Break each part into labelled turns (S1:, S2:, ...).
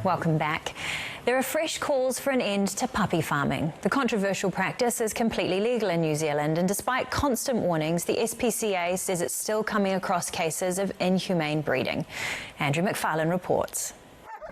S1: Welcome back. There are fresh calls for an end to puppy farming. The controversial practice is completely legal in New Zealand, and despite constant warnings, the SPCA says it's still coming across cases of inhumane breeding. Andrew Macfarlane reports.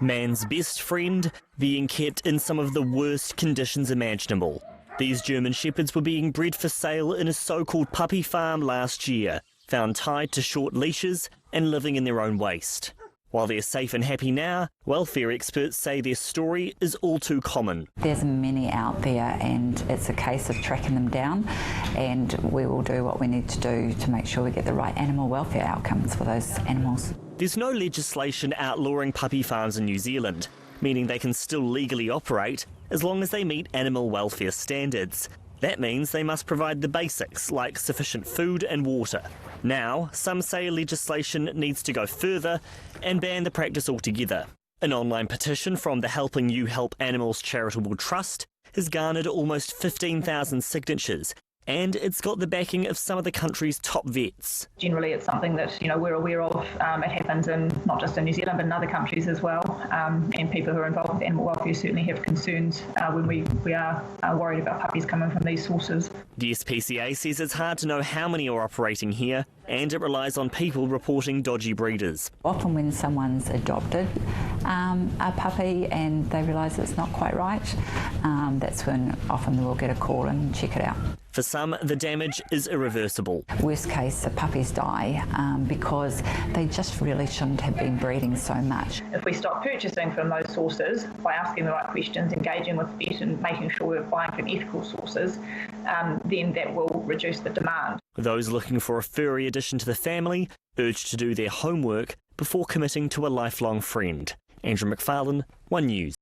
S2: Man's best friend being kept in some of the worst conditions imaginable. These German Shepherds were being bred for sale in a so-called puppy farm last year, found tied to short leashes and living in their own waste. While they're safe and happy now, welfare experts say their story is all too common.
S3: There's many out there, and it's a case of tracking them down, and we will do what we need to do to make sure we get the right animal welfare outcomes for those animals.
S2: There's no legislation outlawing puppy farms in New Zealand, meaning they can still legally operate as long as they meet animal welfare standards. That means they must provide the basics like sufficient food and water. Now, some say legislation needs to go further and ban the practice altogether. An online petition from the Helping You Help Animals Charitable Trust has garnered almost 15,000 signatures, and it's got the backing of some of the country's top vets.
S4: Generally, it's something that we're aware of. It happens in not just in New Zealand, but in other countries as well. And people who are involved with animal welfare certainly have concerns when we are worried about puppies coming from these sources.
S2: The SPCA says it's hard to know how many are operating here, and it relies on people reporting dodgy breeders.
S3: Often when someone's adopted a puppy and they realise it's not quite right, that's when often they will get a call and check it out.
S2: For some, the damage is irreversible.
S3: Worst case, the puppies die because they just really shouldn't have been breeding so much.
S4: If we stop purchasing from those sources by asking the right questions, engaging with vet and making sure we're buying from ethical sources, then that will reduce the demand.
S2: Those looking for a furry addition to the family urged to do their homework before committing to a lifelong friend. Andrew Macfarlane, One News.